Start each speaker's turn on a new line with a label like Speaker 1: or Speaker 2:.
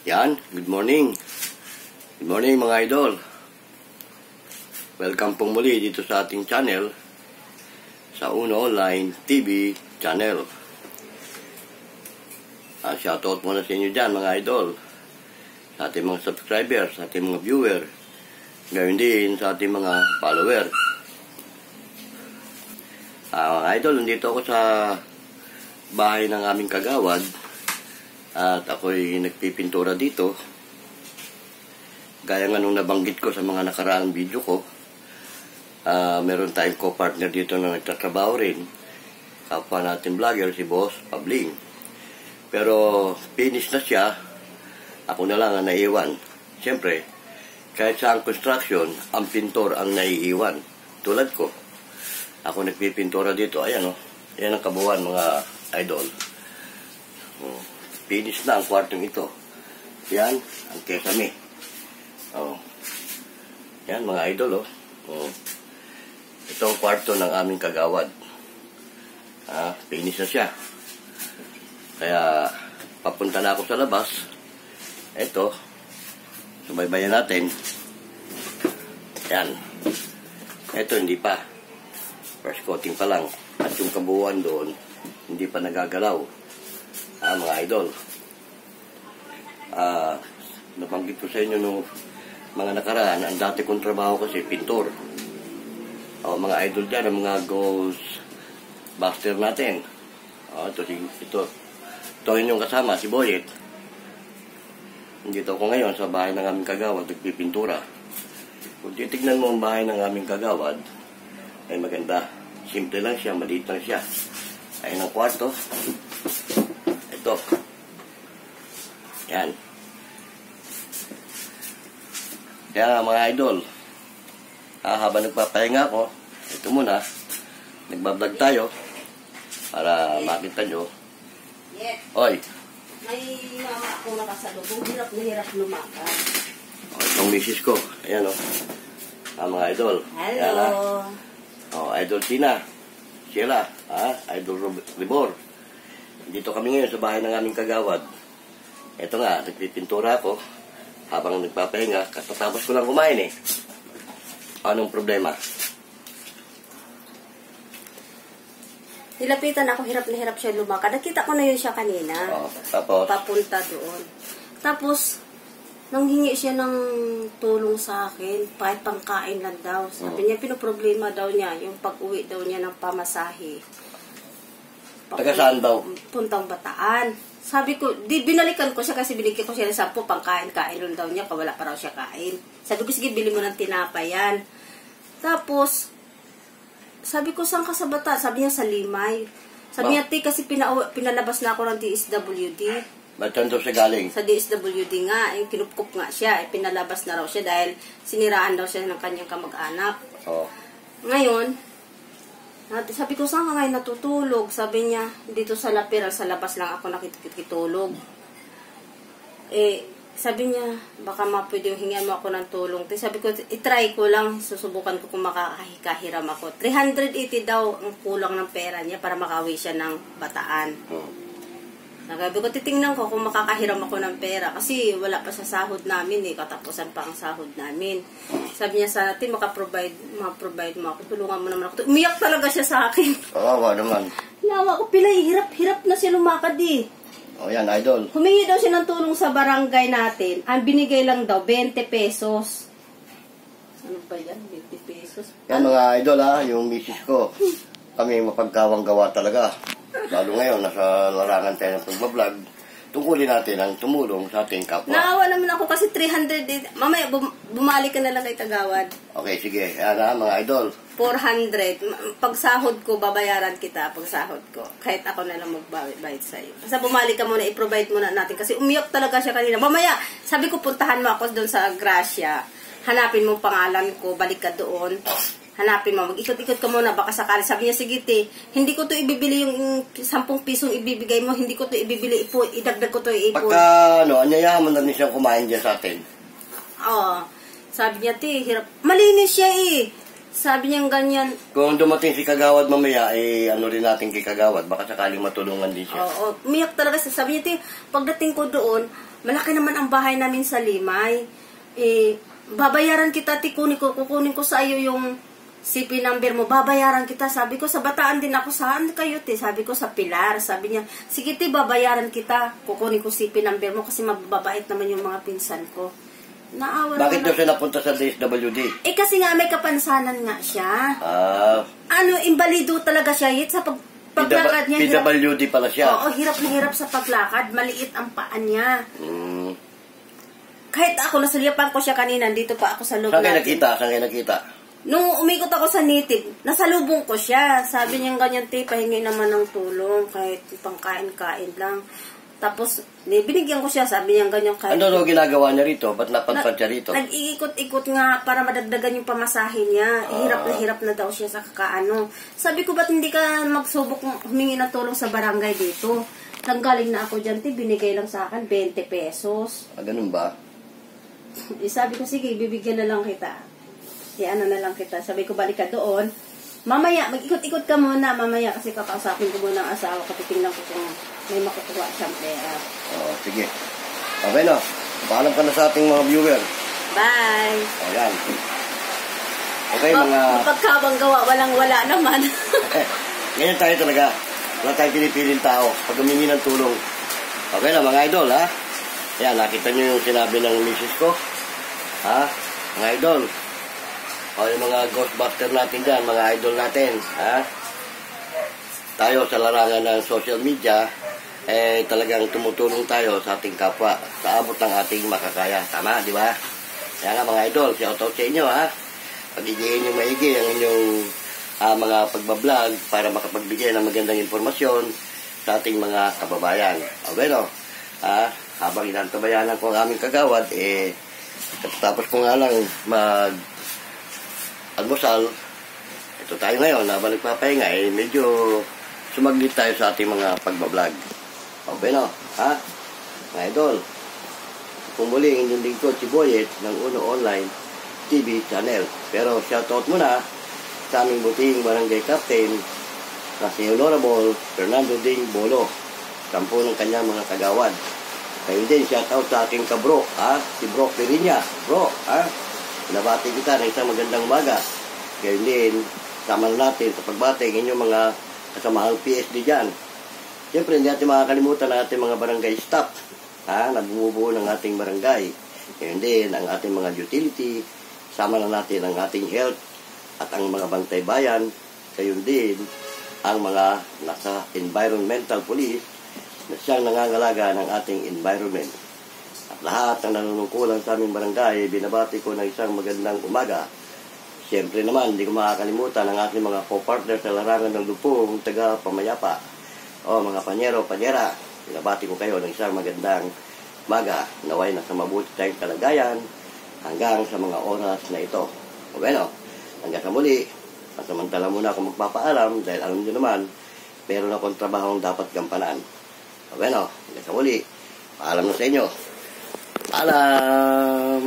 Speaker 1: Yan, good morning. Good morning mga idol. Welcome pong muli dito sa ating channel, sa Uno Online TV channel. Shoutout muna sa inyo dyan mga idol, sa ating mga subscribers, sa ating mga viewer, gayon din sa ating mga follower. Mga idol, nandito ako sa bahay ng aming kagawad at ako'y nagpipintura dito. Gaya nga nung nabanggit ko sa mga nakaraang video ko, meron tayong co-partner dito na nagtatrabaho rin, kapwa natin vlogger, si Boss Pabling. Pero finish na siya, ako na lang ang naiiwan. Siyempre, kahit sa construction, ang pintor ang naiiwan. Tulad ko, ako nagpipintura dito. Ayan o, ayan ang kabuuan mga idol. Finish na ang kwartong ito. Yan, ang kesame. Yan mga idol ito ang kwarto ng aming kagawad. Finish na siya. Kaya papunta na ako sa labas. Ito, subaybayan natin. Yan. Ito hindi pa. First coating pa lang. At yung kabuuan doon, hindi pa nagagalaw. Mga idol. Nabanggit ko sa inyo nung mga nakaraan, ang dati kong trabaho kasi pintor. Mga idol dyan, ang mga Ghostbuster natin. Ito yung kasama, si Boyet. Nandito ako ngayon sa bahay ng aming kagawad, nagpipintura. Kung titignan mo ang bahay ng aming kagawad, ay maganda. Simple lang siya, maliit lang siya. Ayun ang kwarto. Ito. Yan. Kaya mga idol, habang nagpapahinga ako, ito muna, nagbablog tayo para makita nyo. Oy.
Speaker 2: May mama ako nakasalubong, hirap na hirap lumakad.
Speaker 1: Itong misis ko, ayan mga idol.
Speaker 2: Hello.
Speaker 1: Idol Tina, Sheila, Idol Libor. Dito kami ngayon sa bahay ng aming kagawad. Ito nga, nagpipintura ako habang nagpapahinga. Katapos ko lang kumain Anong problema?
Speaker 2: Nilapitan ako, hirap na hirap siya lumakad. Nakita ko na yun siya kanina.
Speaker 1: Tapos?
Speaker 2: Papunta doon. Tapos, nanghingi siya ng tulong sa akin, kahit pangkain lang daw. Sabi niya, pinoproblema daw niya, yung pag-uwi daw niya ng pamasahe.
Speaker 1: Taga saan daw?
Speaker 2: Puntang Bataan. Sabi ko, binalikan ko siya kasi binigyan ko siya ng 10, pangkain-kain lang daw niya, wala pa raw siya kain. Sabi ko, sige, bili mo ng tinapay yan. Tapos, sabi ko, saan ka sa Bataan? Sabi niya, sa Limay. Sabi niya, kasi pinalabas na ako ng DSWD.
Speaker 1: Ba't saan daw siya galing?
Speaker 2: Sa DSWD nga, kinupkup nga siya, pinalabas na raw siya dahil siniraan daw siya ng kanyang kamag-anak. Ngayon, sabi ko, saan ka ngayon natutulog? Sabi niya, dito sa Lapira, sa labas lang ako nakitulog. Sabi niya, baka pwede hingian mo ako ng tulong. Sabi ko, itry ko lang, susubukan ko kung makakahiram ako. 380 daw ang kulang ng pera niya para makawi siya ng Bataan. Sabi ko, titingnan ko kung makakahiram ako ng pera. Kasi wala pa sa sahod namin katapusan pa ang sahod namin. Sabi niya sa atin, ma-provide mo ako. Tulungan mo naman ako. Umiyak talaga siya sa akin.
Speaker 1: Kawawa naman.
Speaker 2: Nawa ko, pilay, hirap na siya lumakad
Speaker 1: yan, idol.
Speaker 2: Humingi daw siya ng tulong sa barangay natin. Ang binigay lang daw, 20 pesos. Ano ba yan? 20 pesos?
Speaker 1: Yan mga idol yung misis ko. Kami mapagkawang gawa talaga. Lalo ngayon, nasa larangan tayo ng pagbablog. Tungkulin natin ang tumulong sa ating kapwa.
Speaker 2: Naawa naman ako kasi 300. Mamaya, bumalik ka na lang kay Tagawad.
Speaker 1: Okay, sige. Yan mga idol.
Speaker 2: 400. Pag sahod ko, babayaran kita pag sahod ko. Kahit ako na lang magbayad sa'yo. Basta bumalik ka muna, i-provide muna natin. Kasi umiyak talaga siya kanina. Mamaya, sabi ko, puntahan mo ako doon sa Gracia. Hanapin mo pangalan ko, balik ka doon. Hanapin mo, mag-ikot-ikot ka muna, baka sakali. Sabi niya, sige hindi ko to ibibili yung 10 pisong ibibigay mo, hindi ko to ibibili, idagdag ko to ipon.
Speaker 1: Pagka, anyayahan mo na rin siyang kumain dyan sa atin.
Speaker 2: Sabi niya, hirap. Malinis siya Sabi niya ganyan.
Speaker 1: Kung dumating si Kagawad mamaya, ano rin natin kay Kagawad, baka sakaling matulungan din siya.
Speaker 2: Oo, umiyak talaga siya. Sabi niya, pagdating ko doon, malaki naman ang bahay namin sa Limay. Babayaran kita, kukunin ko sa iyo yung CP number mo, babayaran kita. Sabi ko, sa Bataan din ako, saan kayo, te? Sabi ko, sa Pilar. Sabi niya, sige, te, babayaran kita. Kukunin ko CP number mo kasi mababait naman yung mga pinsan ko. Naawa naman.
Speaker 1: Bakit daw siya napunta sa DSWD?
Speaker 2: Kasi nga may kapansanan nga siya. Imbalido talaga siya. Sa paglakad niya.
Speaker 1: PWD pala siya.
Speaker 2: Oo, hirap na hirap sa paglakad. Maliit ang paan niya. Kahit ako, nasulipan ko siya kanina. Dito pa ako sa loob.
Speaker 1: Saan kayo nakita?
Speaker 2: Nung umikot ako sa native, nasalubong ko siya. Sabi niya ganyan, te, pahingi naman ng tulong kahit pangkain-kain lang. Tapos, binigyan ko siya. Sabi niya ganyan kahit...
Speaker 1: Ano ginagawa niya rito? Ba't napadpad siya rito?
Speaker 2: Nag-iikot-ikot nga para madagdagan yung pamasahe niya. Hirap na daw siya sa kakaano. Sabi ko, ba't hindi ka magsubok humingi ng tulong sa barangay dito? Nanggaling na ako dyan, te, binigay lang sa akin 20 pesos.
Speaker 1: Ganun ba?
Speaker 2: Sabi ko, sige, bibigyan na lang kita. Ano na lang kita. Sabi ko, balik ka doon. Mamaya, mag-ikot-ikot ka muna. Mamaya, kasi kakausapin ko muna ang asawa ko. Titingnan ko kung may makukuha siyang pera.
Speaker 1: Sige. Okay na. Paalam ka na sa ating mga viewer.
Speaker 2: Bye!
Speaker 1: Ayan. Okay, mga...
Speaker 2: Pagkabanggawa, walang-wala naman.
Speaker 1: Ganyan tayo talaga. Wala tayong pinipiling tao pag humingi ng tulong. Okay na, mga idol, ha? Ayan, nakita nyo yung sinabi ng misis ko. Ha? Mga idol. Yung mga Ghostbuster natin dyan, mga idol natin, ha? Tayo sa larangan ng social media, talagang tumutulong tayo sa ating kapwa, sa abot ng ating makakaya. Tama, di ba? Kaya nga mga idol, shout out sa inyo, ha? Pagigihin nyo maigi ang inyong mga pagbablog para makapagbigay ng magandang informasyon sa ating mga kababayan. Okay, no? Habang inantabayanan ko ang aming kagawad, tapos ko nga lang almusal, ito tayo ngayon, nabalik papahinga, medyo sumaglit tayo sa ating mga pagbablog. Okay no? Ha? Mga idol, kung muli, inyong lingkod si Boyet ng Uno Online TV channel. Pero shoutout muna sa aming buting barangay captain na si Honorable Fernando Ding Bolo, 10 ng kanyang mga kagawad. Kayo din, shoutout sa aking kabro, si Bro Perinya. Bro, nabati kita ng isang magandang umaga. Ngayon din, sama natin sa pagbati ng inyong mga kasamahang PSD dyan. Siyempre, hindi natin makakalimutan ang ating mga barangay staff na bumubuo ng ating barangay. Ngayon din, ang ating mga utility, sama na natin ang ating health at ang mga bantay bayan. Ngayon din, ang mga nasa environmental police na siyang nangangalaga ng ating environment. Lahat ng nanunungkulan sa aming barangay, binabati ko ng isang magandang umaga. Siyempre naman, hindi ko makakalimutan ang ating mga co-partner sa larangan ng lupong taga-pamayapa. Mga panyero, panyera, binabati ko kayo ng isang magandang umaga. Naway na sa mabuti tayong kalagayan hanggang sa mga oras na ito. Okay, no? Hanggang sa muli, samantala muna ako magpapaalam dahil alam nyo naman, meron akong trabahong dapat gampanan. Okay, no? Hanggang sa muli, paalam na sa inyo. Alam.